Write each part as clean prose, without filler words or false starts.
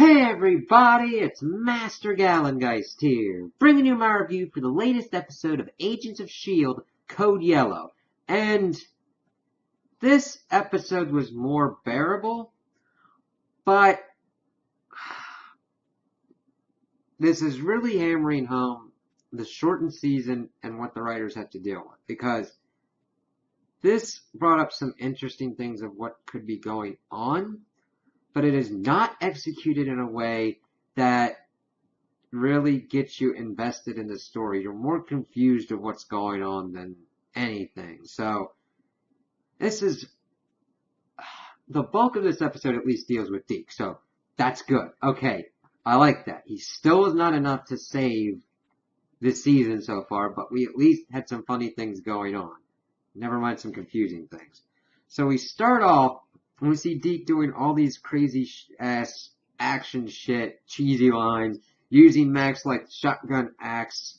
Hey everybody, it's Master Gallengeist here, bringing you my review for the latest episode of Agents of S.H.I.E.L.D. Code Yellow. And this episode was more bearable, but this is really hammering home the shortened season and what the writers had to deal with, because this brought up some interesting things of what could be going on, but it is not executed in a way that really gets you invested in the story. You're more confused of what's going on than anything. So, this is the bulk of this episode at least deals with Deke. So, that's good. Okay, I like that. He still is not enough to save this season so far, but we at least had some funny things going on. Never mind some confusing things. So we start off and we see Deke doing all these crazy ass action shit, cheesy lines, using Max like shotgun axe,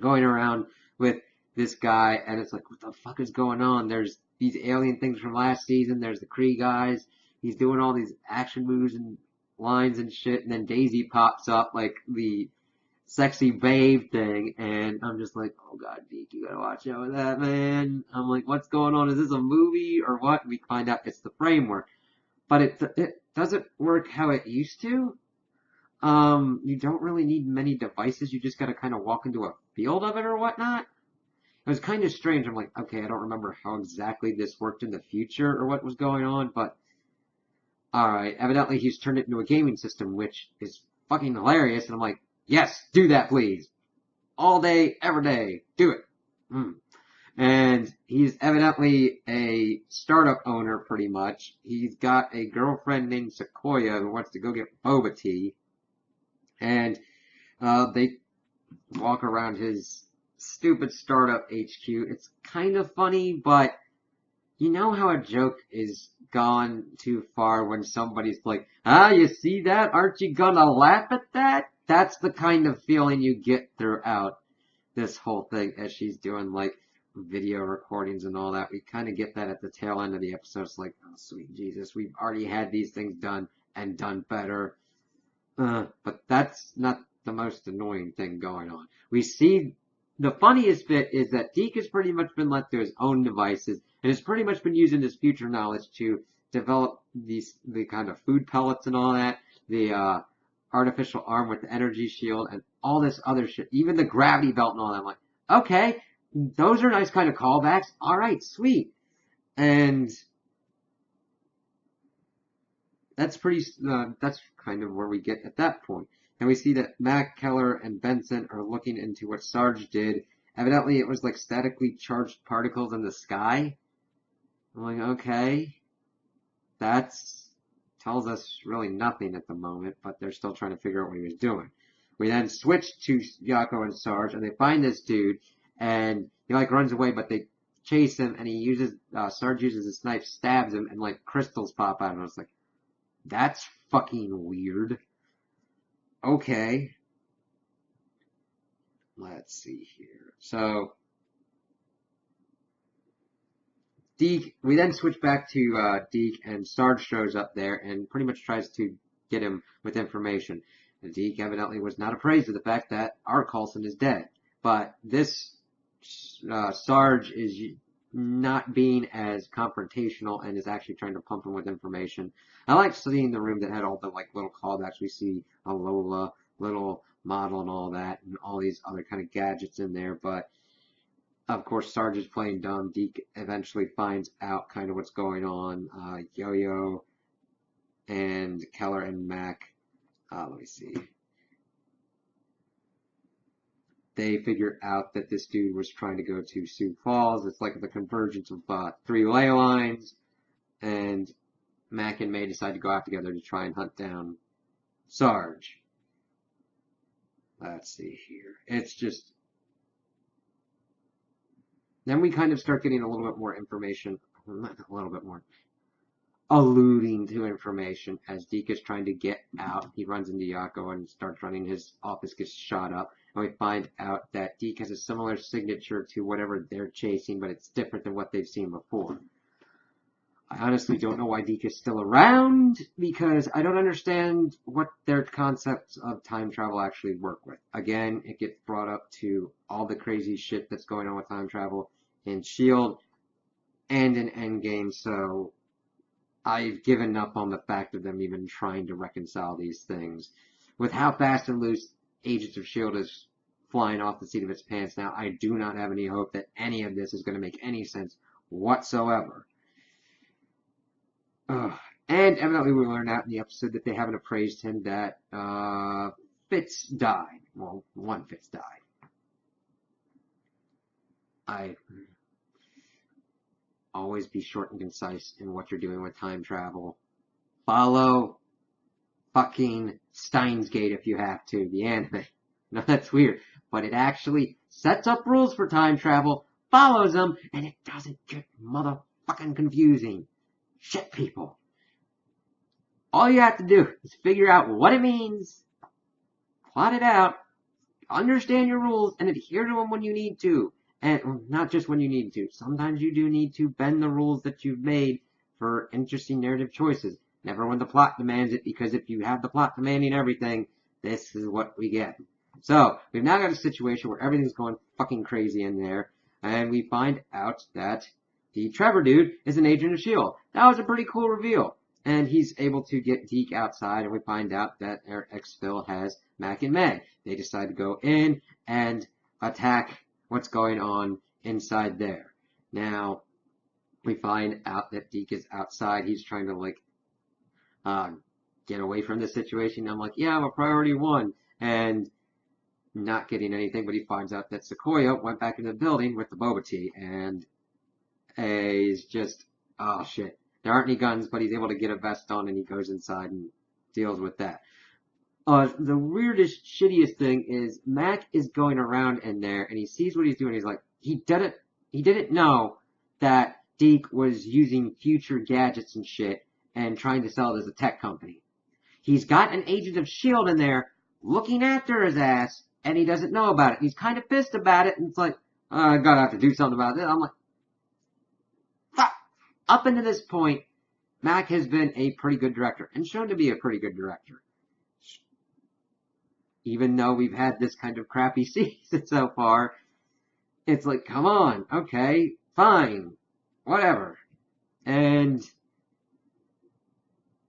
going around with this guy, and it's like, what the fuck is going on? There's these alien things from last season, there's the Kree guys, he's doing all these action moves and lines and shit, and then Daisy pops up like the sexy babe thing, and I'm just like, oh god, Deke, you gotta watch out with that, man. I'm like, what's going on? Is this a movie or what? We find out it's the framework, but it doesn't work how it used to. You don't really need many devices. You just gotta kind of walk into a field of it or whatnot. It was kind of strange. I'm like, okay, I don't remember how exactly this worked in the future or what was going on, but alright, evidently he's turned it into a gaming system, which is fucking hilarious, and I'm like, yes, do that, please. All day, every day. Do it. And he's evidently a startup owner, pretty much. He's got a girlfriend named Sequoia who wants to go get boba tea. And they walk around his stupid startup HQ. It's kind of funny, but you know how a joke is gone too far when somebody's like, you see that? Aren't you gonna laugh at that? That's the kind of feeling you get throughout this whole thing as she's doing, like, video recordings and all that. We kind of get that at the tail end of the episode. It's like, oh, sweet Jesus, we've already had these things done and done better. But that's not the most annoying thing going on. We see the funniest bit is that Deke has pretty much been left to his own devices and has pretty much been using his future knowledge to develop the kind of food pellets and all that, the artificial arm with the energy shield and all this other shit, even the gravity belt and all that. I'm like, okay, those are nice kind of callbacks. All right, sweet. And that's that's kind of where we get at that point. And we see that Mac, Keller, and Benson are looking into what Sarge did. Evidently, it was like statically charged particles in the sky. I'm like, okay, that's tells us really nothing at the moment, but they're still trying to figure out what he was doing. We then switch to Yako and Sarge, and they find this dude, and he like runs away, but they chase him, and he uses Sarge uses his knife, stabs him, and like crystals pop out, and I was like, that's fucking weird. Okay. Let's see here. So, Deke, we then switch back to Deke, and Sarge shows up there and pretty much tries to get him with information. And Deke evidently was not appraised of the fact that our Coulson is dead. But this Sarge is not being as confrontational and is actually trying to pump him with information. I like seeing the room that had all the like little callbacks. We see a Lola, little model and all that, and all these other kind of gadgets in there, but of course, Sarge is playing dumb. Deke eventually finds out kind of what's going on. Yo-Yo and Keller and Mac, let me see. They figure out that this dude was trying to go to Sioux Falls. It's like the convergence of three ley lines, and Mac and May decide to go out together to try and hunt down Sarge. Let's see here. It's just... Then we kind of start getting a little bit more information, not a little bit more, alluding to information as Deke is trying to get out. He runs into Yako and starts running. His office gets shot up. And we find out that Deke has a similar signature to whatever they're chasing, but it's different than what they've seen before. I honestly don't know why Deke is still around, because I don't understand what their concepts of time travel actually work with. Again, it gets brought up to all the crazy shit that's going on with time travel in S.H.I.E.L.D. and in Endgame, so I've given up on the fact of them even trying to reconcile these things. With how fast and loose Agents of S.H.I.E.L.D. is flying off the seat of its pants now, I do not have any hope that any of this is going to make any sense whatsoever. And evidently we learned out in the episode that they haven't appraised him that Fitz died. Well, one Fitz died. I always be short and concise in what you're doing with time travel. Follow fucking Steins Gate if you have to, the anime. No, that's weird, but it actually sets up rules for time travel, follows them, and it doesn't get motherfucking confusing. Shit, people. All you have to do is figure out what it means, plot it out, understand your rules, and adhere to them when you need to. And not just when you need to. Sometimes you do need to bend the rules that you've made for interesting narrative choices. Never when the plot demands it, because if you have the plot demanding everything, this is what we get. So, we've now got a situation where everything's going fucking crazy in there, and we find out that the Trevor dude is an agent of S.H.I.E.L.D. That was a pretty cool reveal. And he's able to get Deke outside, and we find out that their exfil has Mac and Meg. They decide to go in and attack what's going on inside there. Now, we find out that Deke is outside. He's trying to, get away from the situation. I'm like, yeah, I'm a priority one. And not getting anything, but he finds out that Sequoia went back in the building with the boba tea, and he's just, oh shit. There aren't any guns, but he's able to get a vest on, and he goes inside and deals with that. The weirdest, shittiest thing is Mac is going around in there, and he sees what he's doing. He's like, he didn't know that Deke was using future gadgets and shit and trying to sell it as a tech company. He's got an agent of S.H.I.E.L.D. in there looking after his ass, and he doesn't know about it. He's kind of pissed about it, and it's like, I gotta have to do something about this. I'm like, fuck. Up until this point, Mac has been a pretty good director, and shown to be a pretty good director. Even though we've had this kind of crappy season so far, it's like, come on, okay, fine, whatever. And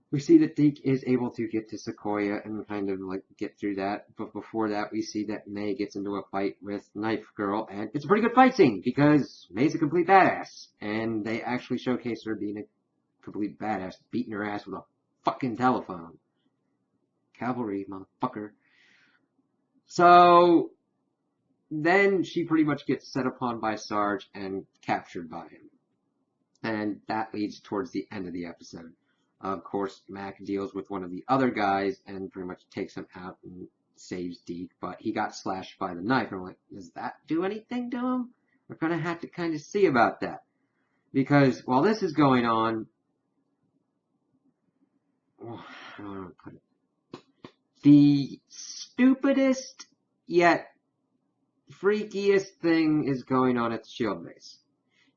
we see that Deke is able to get to Sequoia and kind of like get through that. But before that, we see that May gets into a fight with Knife Girl, and it's a pretty good fight scene because May's a complete badass, and they actually showcase her being a complete badass, beating her ass with a fucking telephone. Cavalry, motherfucker. So then she pretty much gets set upon by Sarge and captured by him. And that leads towards the end of the episode. Of course, Mac deals with one of the other guys and pretty much takes him out and saves Deke, but he got slashed by the knife. And I'm like, does that do anything to him? We're going to have to kind of see about that. Because while this is going on, I don't know how to put it. The stupidest yet freakiest thing is going on at the S.H.I.E.L.D. base.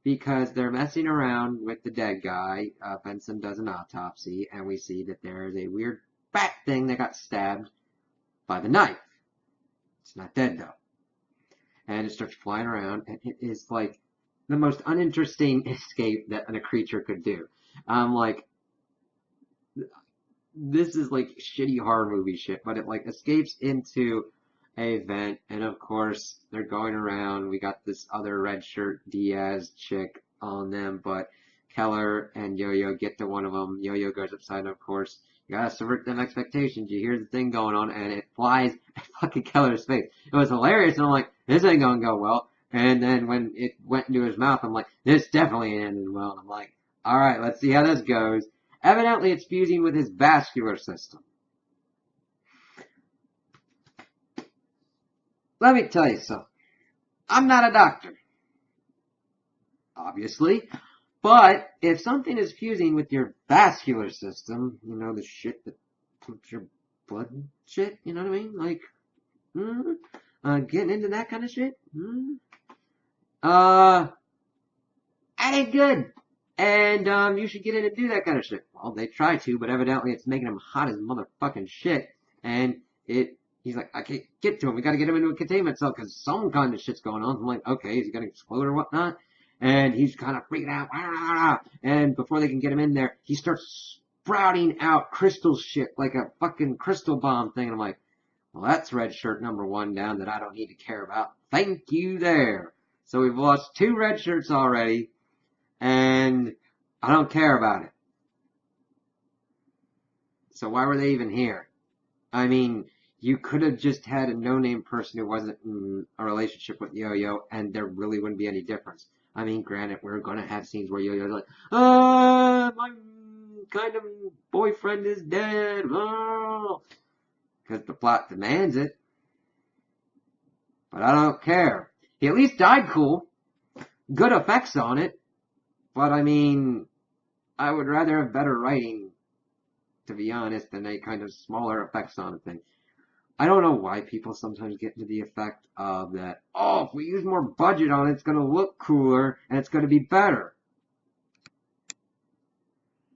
Because they're messing around with the dead guy. Benson does an autopsy, and we see that there is a weird bat thing that got stabbed by the knife. It's not dead, though. And it starts flying around, and it is like the most uninteresting escape that a creature could do. I'm like, this is like shitty horror movie shit, but it like escapes into a vent, and of course they're going around. We got this other red shirt Diaz chick on them, but Keller and Yo-Yo get to one of them. Yo-Yo goes upside, and of course you gotta subvert them expectations. You hear the thing going on, and it flies at fucking Keller's face. It was hilarious, and I'm like, this ain't gonna go well. And then when it went into his mouth, I'm like, this definitely ain't ending well. And I'm like, all right, let's see how this goes. Evidently, it's fusing with his vascular system. Let me tell you something. I'm not a doctor, obviously, but if something is fusing with your vascular system, you know, the shit that pumps your blood and shit, you know what I mean? Like, getting into that kind of shit? That ain't good. And you should get in and do that kind of shit. Well, they try to, but evidently it's making him hot as motherfucking shit. And he's like, I can't get to him. We got to get him into a containment cell because some kind of shit's going on. I'm like, okay, is he gonna explode or whatnot? And he's kind of freaking out. And before they can get him in there, he starts sprouting out crystal shit like a fucking crystal bomb thing. And I'm like, well, that's red shirt number 1 down that I don't need to care about. Thank you there. So we've lost 2 red shirts already. And I don't care about it. So why were they even here? I mean, you could have just had a no-name person who wasn't in a relationship with Yo-Yo, and there really wouldn't be any difference. I mean, granted, we're going to have scenes where Yo-Yo's like, my kind of boyfriend is dead, because the plot demands it. But I don't care. He at least died cool. Good effects on it. But I mean, I would rather have better writing, to be honest, than a kind of smaller effects on a thing. I don't know why people sometimes get into the effect of that, oh, if we use more budget on it, it's going to look cooler and it's going to be better.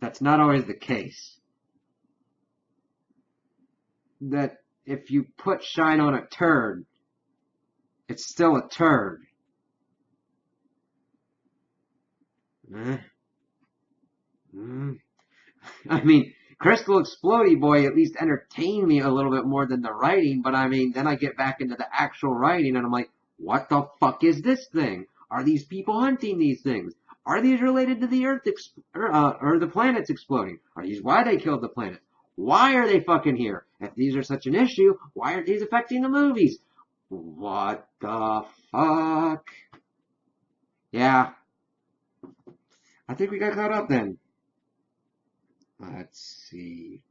That's not always the case. That if you put shine on a turd, it's still a turd. I mean, Crystal Explodey Boy at least entertained me a little bit more than the writing, but I mean, then I get back into the actual writing and I'm like, what the fuck is this thing? Are these people hunting these things? Are these related to the Earth or the planets exploding? Are these why they killed the planet? Why are they fucking here? If these are such an issue, why aren't these affecting the movies? What the fuck? Yeah. I think we got caught up then. Let's see.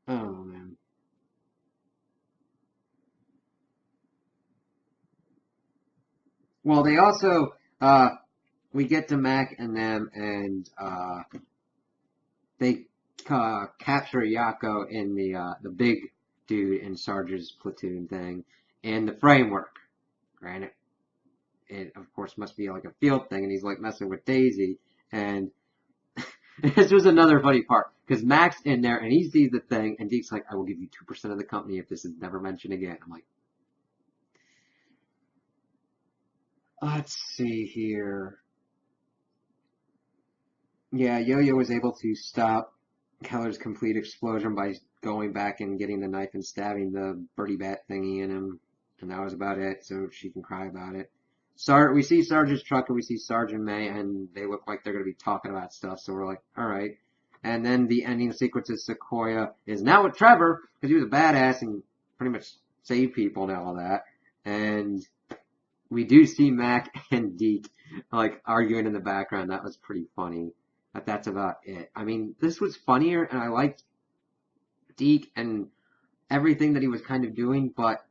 Oh, man. Well, they also, we get to Mac and them, and they capture Yako in the big dude in Sarge's platoon thing, and the framework. Granted, it of course must be like a field thing, and he's like messing with Daisy, and this was another funny part, because Mac's in there, and he sees the thing, and Deke's like, I will give you 2% of the company if this is never mentioned again. I'm like, let's see here. Yeah, Yo-Yo was able to stop Keller's complete explosion by going back and getting the knife and stabbing the birdie bat thingy in him. And that was about it, so she can cry about it. We see Sarge's truck and we see Sergeant May, and they look like they're going to be talking about stuff, so we're like, alright. And then the ending sequence of Sequoia is now with Trevor, because he was a badass and pretty much saved people and all that. And we do see Mac and Deke like arguing in the background. That was pretty funny. But that's about it. I mean, this was funnier, and I liked Deke and everything that he was kind of doing, but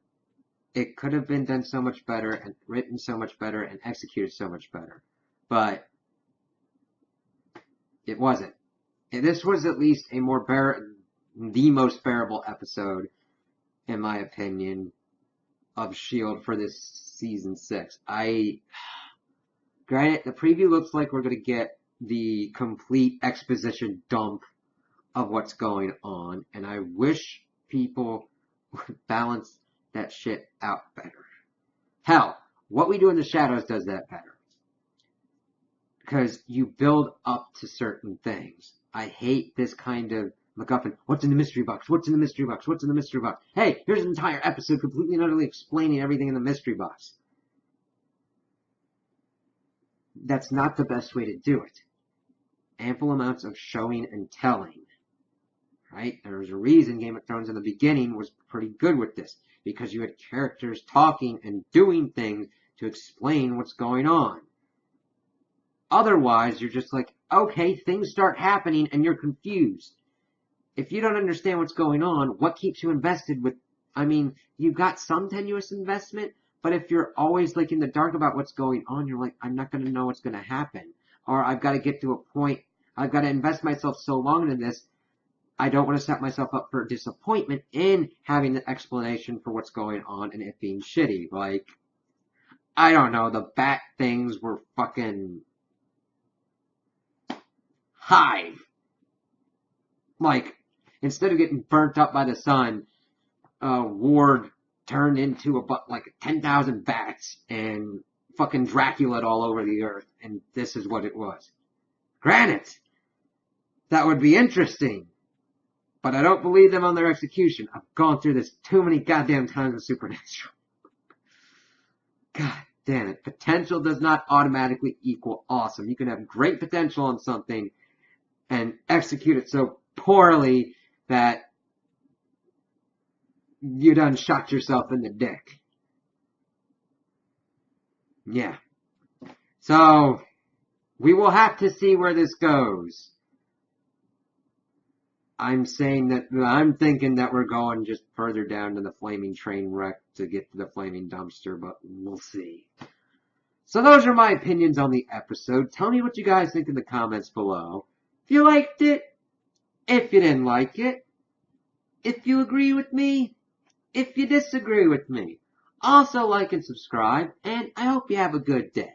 it could have been done so much better, and written so much better, and executed so much better. But it wasn't. And this was at least the most bearable episode, in my opinion, of S.H.I.E.L.D. for this season 6. Granted, the preview looks like we're going to get the complete exposition dump of what's going on, and I wish people would balance that shit out better. Hell, What We Do in the Shadows does that better. Because you build up to certain things. I hate this kind of MacGuffin. What's in the mystery box? What's in the mystery box? What's in the mystery box? Hey, here's an entire episode completely and utterly explaining everything in the mystery box. That's not the best way to do it. Ample amounts of showing and telling. Right? There's a reason Game of Thrones in the beginning was pretty good with this. Because you had characters talking and doing things to explain what's going on. Otherwise, you're just like, okay, things start happening and you're confused. If you don't understand what's going on, what keeps you invested with, I mean, you've got some tenuous investment, but if you're always like in the dark about what's going on, you're like, I'm not going to know what's going to happen. Or I've got to get to a point, I've got to invest myself so long into this, I don't want to set myself up for disappointment in having the explanation for what's going on and it being shitty. Like, I don't know, the bat things were fucking hive. Like, instead of getting burnt up by the sun, Ward turned into like 10,000 bats and fucking Dracula all over the earth, and this is what it was. Granted, that would be interesting, but I don't believe them on their execution. I've gone through this too many goddamn times with Supernatural. God damn it. Potential does not automatically equal awesome. You can have great potential on something and execute it so poorly that you done shot yourself in the dick. Yeah. So, we will have to see where this goes. I'm thinking that we're going just further down to the flaming train wreck to get to the flaming dumpster, but we'll see. So those are my opinions on the episode. Tell me what you guys think in the comments below. If you liked it, if you didn't like it, if you agree with me, if you disagree with me. Also like and subscribe, and I hope you have a good day.